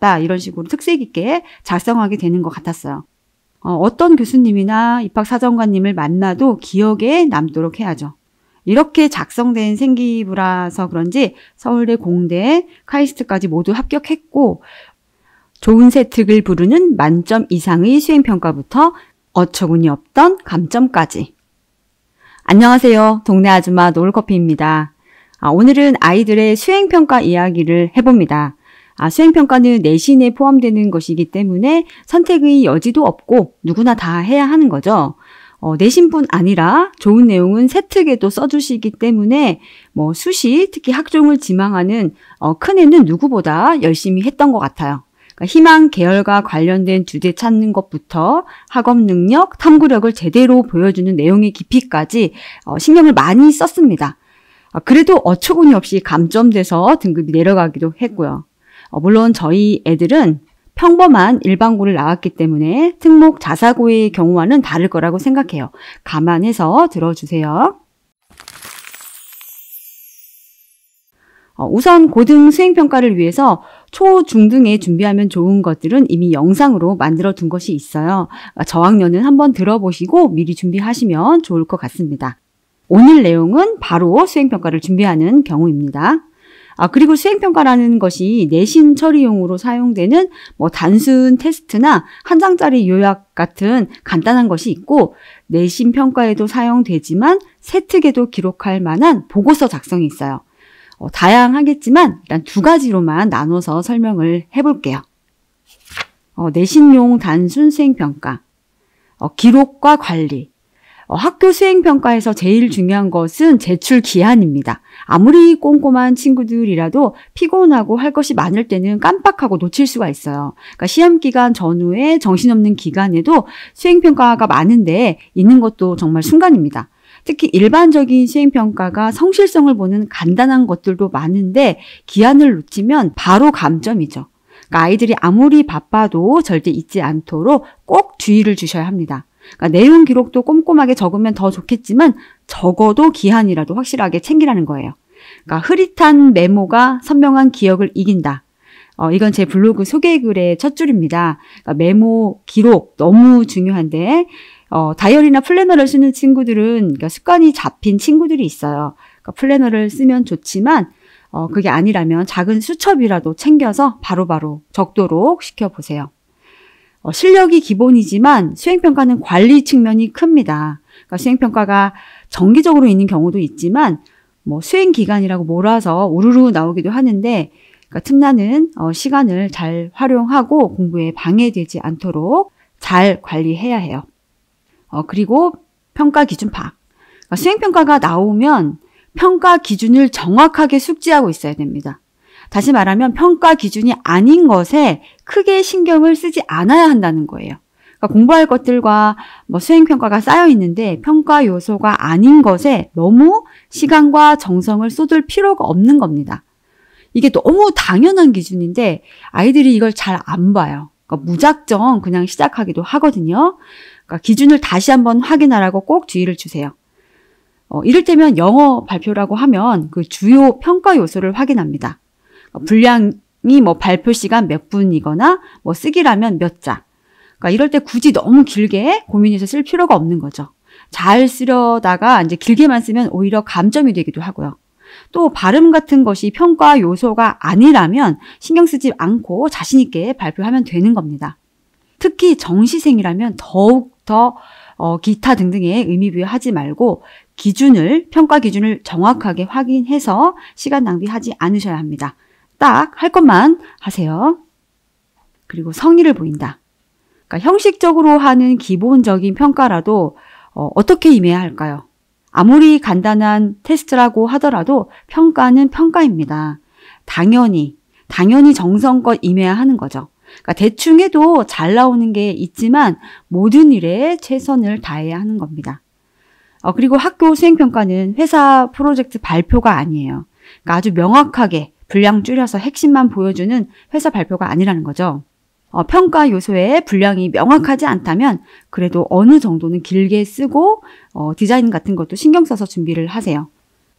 같다 이런 식으로 특색 있게 작성하게 되는 것 같았어요. 어떤 교수님이나 입학사정관님을 만나도 기억에 남도록 해야죠. 이렇게 작성된 생기부라서 그런지 서울대, 공대, 카이스트까지 모두 합격했고 좋은 새 특을 부르는 만점 이상의 수행평가부터 어처구니 없던 감점까지. 안녕하세요. 동네 아줌마 노을커피입니다. 오늘은 아이들의 수행평가 이야기를 해봅니다. 수행평가는 내신에 포함되는 것이기 때문에 선택의 여지도 없고 누구나 다 해야 하는 거죠. 내신뿐 아니라 좋은 내용은 세특에도 써주시기 때문에 수시, 특히 학종을 지망하는 큰애는 누구보다 열심히 했던 것 같아요. 그러니까 희망 계열과 관련된 주제 찾는 것부터 학업 능력, 탐구력을 제대로 보여주는 내용의 깊이까지 신경을 많이 썼습니다. 그래도 어처구니 없이 감점돼서 등급이 내려가기도 했고요. 물론 저희 애들은 평범한 일반고를 나왔기 때문에 특목 자사고의 경우와는 다를 거라고 생각해요. 감안해서 들어주세요. 우선 고등 수행평가를 위해서 초, 중등에 준비하면 좋은 것들은 이미 영상으로 만들어 둔 것이 있어요. 저학년은 한번 들어보시고 미리 준비하시면 좋을 것 같습니다. 오늘 내용은 바로 수행평가를 준비하는 경우입니다. 그리고 수행평가라는 것이 내신 처리용으로 사용되는 단순 테스트나 한 장짜리 요약 같은 간단한 것이 있고 내신 평가에도 사용되지만 세특에도 기록할 만한 보고서 작성이 있어요. 다양하겠지만 일단 두 가지로만 나눠서 설명을 해볼게요. 내신용 단순 수행평가, 기록과 관리. 학교 수행평가에서 제일 중요한 것은 제출 기한입니다. 아무리 꼼꼼한 친구들이라도 피곤하고 할 것이 많을 때는 깜빡하고 놓칠 수가 있어요. 그러니까 시험 기간 전후에 정신없는 기간에도 수행평가가 많은데 있는 것도 정말 순간입니다. 특히 일반적인 수행평가가 성실성을 보는 간단한 것들도 많은데 기한을 놓치면 바로 감점이죠. 그러니까 아이들이 아무리 바빠도 절대 잊지 않도록 꼭 주의를 주셔야 합니다. 그러니까 내용 기록도 꼼꼼하게 적으면 더 좋겠지만 적어도 기한이라도 확실하게 챙기라는 거예요. 그러니까 흐릿한 메모가 선명한 기억을 이긴다. 이건 제 블로그 소개글의 첫 줄입니다. 그러니까 메모, 기록 너무 중요한데 다이어리나 플래너를 쓰는 친구들은 그러니까 습관이 잡힌 친구들이 있어요. 그러니까 플래너를 쓰면 좋지만 그게 아니라면 작은 수첩이라도 챙겨서 바로바로 적도록 시켜보세요. 실력이 기본이지만 수행평가는 관리 측면이 큽니다. 그러니까 수행평가가 정기적으로 있는 경우도 있지만 수행기간이라고 몰아서 우르르 나오기도 하는데 그러니까 틈나는 시간을 잘 활용하고 공부에 방해되지 않도록 잘 관리해야 해요. 그리고 평가 기준 파악. 그러니까 수행평가가 나오면 평가 기준을 정확하게 숙지하고 있어야 됩니다. 다시 말하면 평가 기준이 아닌 것에 크게 신경을 쓰지 않아야 한다는 거예요. 그러니까 공부할 것들과 수행평가가 쌓여 있는데 평가 요소가 아닌 것에 너무 시간과 정성을 쏟을 필요가 없는 겁니다. 이게 너무 당연한 기준인데 아이들이 이걸 잘 안 봐요. 그러니까 무작정 그냥 시작하기도 하거든요. 그러니까 기준을 다시 한번 확인하라고 꼭 주의를 주세요. 이를테면 영어 발표라고 하면 그 주요 평가 요소를 확인합니다. 분량이 발표 시간 몇 분이거나 쓰기라면 몇 자. 그러니까 이럴 때 굳이 너무 길게 고민해서 쓸 필요가 없는 거죠. 잘 쓰려다가 이제 길게만 쓰면 오히려 감점이 되기도 하고요. 또 발음 같은 것이 평가 요소가 아니라면 신경 쓰지 않고 자신 있게 발표하면 되는 겁니다. 특히 정시생이라면 더욱 더 기타 등등의 의미부여하지 말고 평가 기준을 정확하게 확인해서 시간 낭비하지 않으셔야 합니다. 딱 할 것만 하세요. 그리고 성의를 보인다. 그러니까 형식적으로 하는 기본적인 평가라도 어떻게 임해야 할까요? 아무리 간단한 테스트라고 하더라도 평가는 평가입니다. 당연히 정성껏 임해야 하는 거죠. 그러니까 대충 해도 잘 나오는 게 있지만 모든 일에 최선을 다해야 하는 겁니다. 그리고 학교 수행평가는 회사 프로젝트 발표가 아니에요. 그러니까 아주 명확하게 분량 줄여서 핵심만 보여주는 회사 발표가 아니라는 거죠. 평가 요소의 분량이 명확하지 않다면 그래도 어느 정도는 길게 쓰고 디자인 같은 것도 신경 써서 준비를 하세요.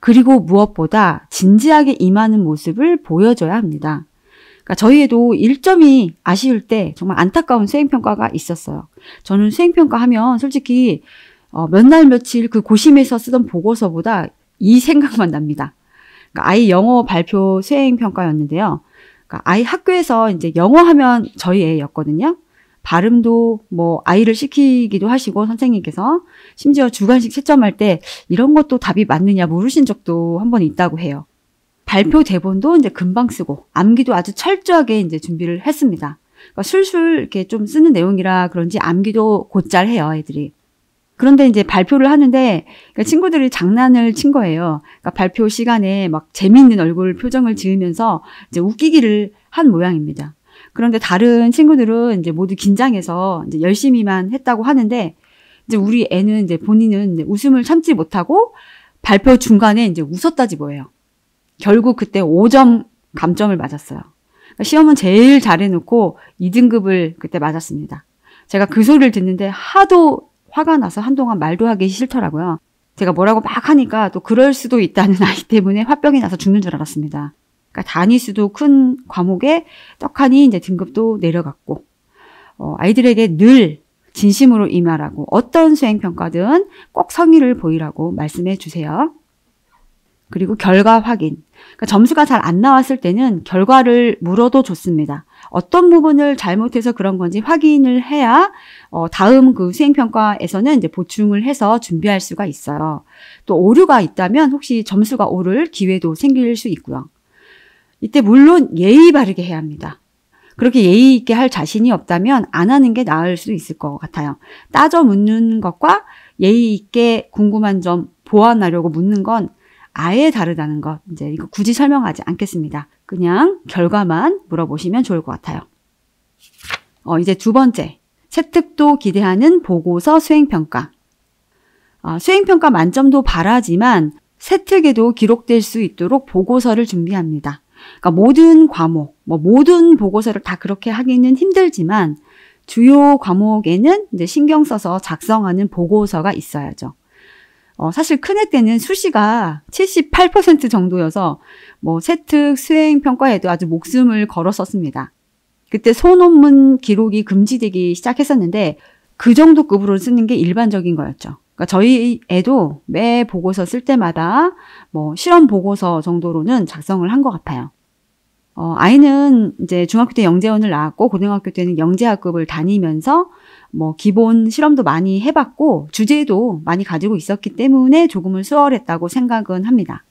그리고 무엇보다 진지하게 임하는 모습을 보여줘야 합니다. 그러니까 그러니까 저희에도 1점이 아쉬울 때 정말 안타까운 수행평가가 있었어요. 저는 수행평가 하면 솔직히 몇 날 며칠 그 고심해서 쓰던 보고서보다 이 생각만 납니다. 그러니까 아이 영어 발표 수행평가였는데요. 그러니까 아이 학교에서 이제 영어 하면 저희 애였거든요. 발음도 뭐 아이를 시키기도 하시고 선생님께서 심지어 주관식 채점할 때 이런 것도 답이 맞느냐 물으신 적도 한 번 있다고 해요. 발표 대본도 이제 금방 쓰고 암기도 아주 철저하게 이제 준비를 했습니다. 그러니까 술술 이렇게 좀 쓰는 내용이라 그런지 암기도 곧잘 해요, 애들이. 그런데 이제 발표를 하는데 그러니까 친구들이 장난을 친 거예요. 그러니까 발표 시간에 막 재미있는 얼굴 표정을 지으면서 이제 웃기기를 한 모양입니다. 그런데 다른 친구들은 이제 모두 긴장해서 이제 열심히만 했다고 하는데 이제 우리 애는 이제 본인은 이제 웃음을 참지 못하고 발표 중간에 이제 웃었다지 뭐예요. 결국 그때 5점 감점을 맞았어요. 그러니까 시험은 제일 잘해놓고 2등급을 그때 맞았습니다. 제가 그 소리를 듣는데 하도 화가 나서 한동안 말도 하기 싫더라고요. 제가 뭐라고 막 하니까 또 그럴 수도 있다는 아이 때문에 화병이 나서 죽는 줄 알았습니다. 그러니까 단위수도 큰 과목에 떡하니 이제 등급도 내려갔고, 아이들에게 늘 진심으로 임하라고 어떤 수행평가든 꼭 성의를 보이라고 말씀해 주세요. 그리고 결과 확인. 그러니까 점수가 잘 안 나왔을 때는 결과를 물어도 좋습니다. 어떤 부분을 잘못해서 그런 건지 확인을 해야 다음 그 수행평가에서는 이제 보충을 해서 준비할 수가 있어요. 또 오류가 있다면 혹시 점수가 오를 기회도 생길 수 있고요. 이때 물론 예의 바르게 해야 합니다. 그렇게 예의 있게 할 자신이 없다면 안 하는 게 나을 수도 있을 것 같아요. 따져 묻는 것과 예의 있게 궁금한 점 보완하려고 묻는 건 아예 다르다는 것. 이제 이거 굳이 설명하지 않겠습니다. 그냥 결과만 물어보시면 좋을 것 같아요. 이제 두 번째. 세특도 기대하는 보고서 수행평가. 수행평가 만점도 바라지만 세특에도 기록될 수 있도록 보고서를 준비합니다. 그러니까 모든 과목, 모든 보고서를 다 그렇게 하기는 힘들지만 주요 과목에는 이제 신경 써서 작성하는 보고서가 있어야죠. 사실 큰애 때는 수시가 78% 정도여서 세특 수행평가에도 아주 목숨을 걸었었습니다. 그때 소논문 기록이 금지되기 시작했었는데 그 정도 급으로 쓰는 게 일반적인 거였죠. 그러니까 저희 애도 매 보고서 쓸 때마다 실험 보고서 정도로는 작성을 한 것 같아요. 아이는 이제 중학교 때 영재원을 나왔고 고등학교 때는 영재학급을 다니면서 기본 실험도 많이 해봤고 주제도 많이 가지고 있었기 때문에 조금은 수월했다고 생각은 합니다.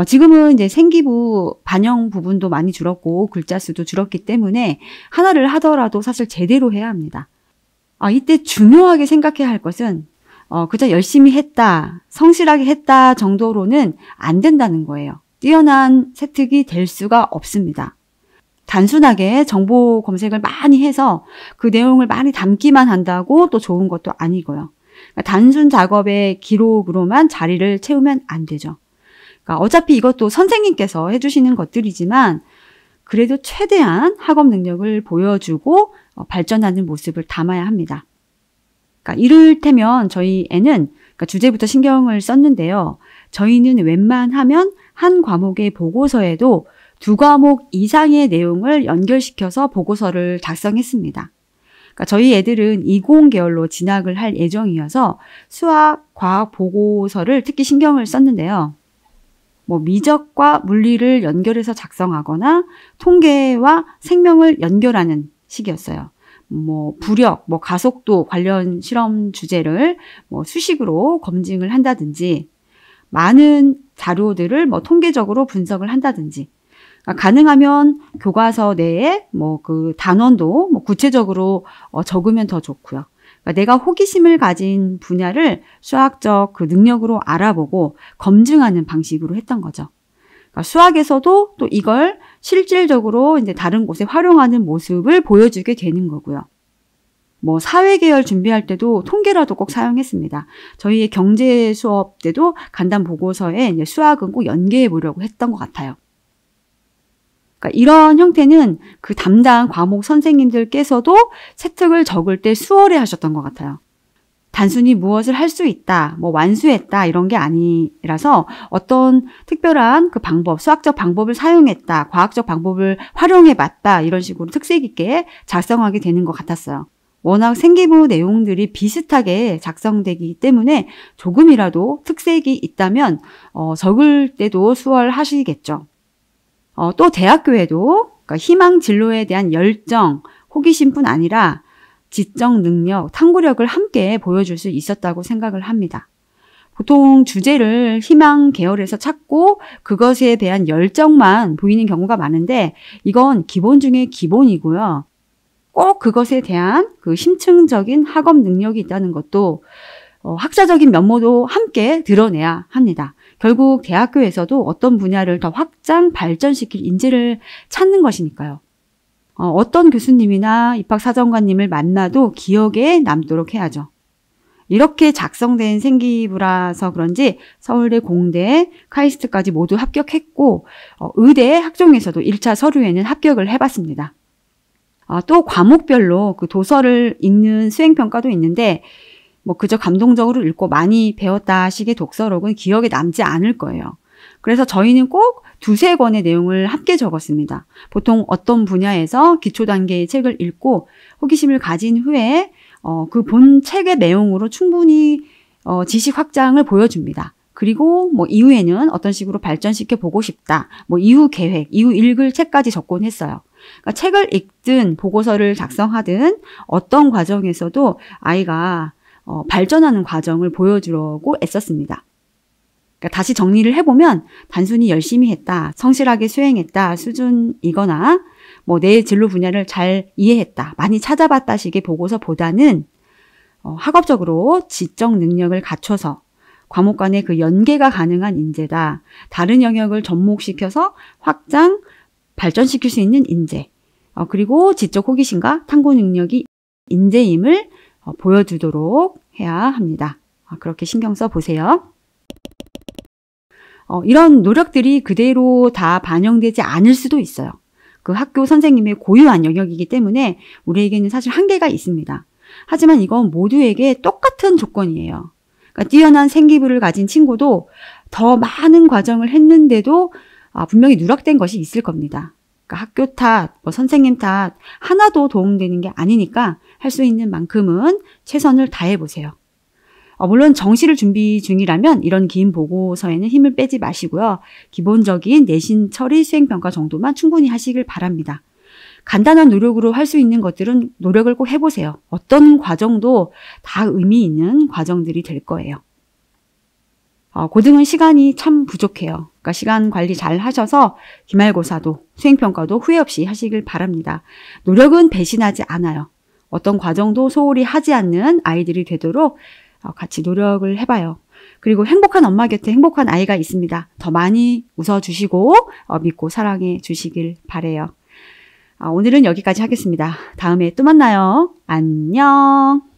지금은 이제 생기부 반영 부분도 많이 줄었고 글자 수도 줄었기 때문에 하나를 하더라도 사실 제대로 해야 합니다. 이때 중요하게 생각해야 할 것은 그저 열심히 했다, 성실하게 했다 정도로는 안 된다는 거예요. 뛰어난 세특이 될 수가 없습니다. 단순하게 정보 검색을 많이 해서 그 내용을 많이 담기만 한다고 또 좋은 것도 아니고요. 그러니까 단순 작업의 기록으로만 자리를 채우면 안 되죠. 그러니까 어차피 이것도 선생님께서 해주시는 것들이지만 그래도 최대한 학업 능력을 보여주고 발전하는 모습을 담아야 합니다. 그러니까 이를테면 저희 애는 주제부터 신경을 썼는데요. 저희는 웬만하면 한 과목의 보고서에도 2과목 이상의 내용을 연결시켜서 보고서를 작성했습니다. 그러니까 저희 애들은 이공계열로 진학을 할 예정이어서 수학, 과학 보고서를 특히 신경을 썼는데요. 미적과 물리를 연결해서 작성하거나 통계와 생명을 연결하는 식이었어요. 부력, 가속도 관련 실험 주제를 수식으로 검증을 한다든지 많은 자료들을 통계적으로 분석을 한다든지 가능하면 교과서 내에 그 단원도 구체적으로 적으면 더 좋고요. 그러니까 내가 호기심을 가진 분야를 수학적 그 능력으로 알아보고 검증하는 방식으로 했던 거죠. 그러니까 수학에서도 또 이걸 실질적으로 이제 다른 곳에 활용하는 모습을 보여주게 되는 거고요. 사회계열 준비할 때도 통계라도 꼭 사용했습니다. 저희의 경제 수업 때도 간단 보고서에 이제 수학은 꼭 연계해 보려고 했던 것 같아요. 그러니까 이런 형태는 그 담당 과목 선생님들께서도 세특을 적을 때 수월해 하셨던 것 같아요. 단순히 무엇을 할 수 있다, 뭐 완수했다 이런 게 아니라서 어떤 특별한 그 방법, 수학적 방법을 사용했다, 과학적 방법을 활용해봤다 이런 식으로 특색 있게 작성하게 되는 것 같았어요. 워낙 생기부 내용들이 비슷하게 작성되기 때문에 조금이라도 특색이 있다면 적을 때도 수월하시겠죠. 또 대학교에도 그러니까 희망 진로에 대한 열정, 호기심뿐 아니라 지적 능력, 탐구력을 함께 보여줄 수 있었다고 생각을 합니다. 보통 주제를 희망 계열에서 찾고 그것에 대한 열정만 보이는 경우가 많은데 이건 기본 중에 기본이고요. 꼭 그것에 대한 그 심층적인 학업 능력이 있다는 것도 학자적인 면모도 함께 드러내야 합니다. 결국 대학교에서도 어떤 분야를 더 확장, 발전시킬 인재를 찾는 것이니까요. 어떤 교수님이나 입학사정관님을 만나도 기억에 남도록 해야죠. 이렇게 작성된 생기부라서 그런지 서울대, 공대, 카이스트까지 모두 합격했고 의대 학종에서도 1차 서류에는 합격을 해봤습니다. 또 과목별로 그 도서를 읽는 수행평가도 있는데 뭐 그저 감동적으로 읽고 많이 배웠다 식의 독서록은 기억에 남지 않을 거예요. 그래서 저희는 꼭 두세 권의 내용을 함께 적었습니다. 보통 어떤 분야에서 기초 단계의 책을 읽고 호기심을 가진 후에 그 본 책의 내용으로 충분히 지식 확장을 보여줍니다. 그리고 뭐 이후에는 어떤 식으로 발전시켜 보고 싶다. 뭐 이후 계획, 이후 읽을 책까지 적곤 했어요. 그러니까 책을 읽든 보고서를 작성하든 어떤 과정에서도 아이가 발전하는 과정을 보여주려고 애썼습니다. 그러니까 다시 정리를 해보면 단순히 열심히 했다, 성실하게 수행했다 수준이거나 뭐 내 진로 분야를 잘 이해했다, 많이 찾아봤다 식의 보고서보다는 학업적으로 지적 능력을 갖춰서 과목 간의 그 연계가 가능한 인재다. 다른 영역을 접목시켜서 확장, 발전시킬 수 있는 인재. 그리고 지적 호기심과 탐구 능력이 인재임을 보여주도록 해야 합니다. 그렇게 신경 써 보세요. 이런 노력들이 그대로 다 반영되지 않을 수도 있어요. 그 학교 선생님의 고유한 영역이기 때문에 우리에게는 사실 한계가 있습니다. 하지만 이건 모두에게 똑같은 조건이에요. 그러니까 뛰어난 생기부를 가진 친구도 더 많은 과정을 했는데도 분명히 누락된 것이 있을 겁니다. 그러니까 학교 탓, 뭐 선생님 탓 하나도 도움되는 게 아니니까 할 수 있는 만큼은 최선을 다해보세요. 물론 정시를 준비 중이라면 이런 긴 보고서에는 힘을 빼지 마시고요. 기본적인 내신 처리 수행평가 정도만 충분히 하시길 바랍니다. 간단한 노력으로 할 수 있는 것들은 노력을 꼭 해보세요. 어떤 과정도 다 의미 있는 과정들이 될 거예요. 고등은 시간이 참 부족해요. 그러니까 시간 관리 잘 하셔서 기말고사도 수행평가도 후회 없이 하시길 바랍니다. 노력은 배신하지 않아요. 어떤 과정도 소홀히 하지 않는 아이들이 되도록 같이 노력을 해봐요. 그리고 행복한 엄마 곁에 행복한 아이가 있습니다. 더 많이 웃어주시고 믿고 사랑해 주시길 바래요. 오늘은 여기까지 하겠습니다. 다음에 또 만나요. 안녕.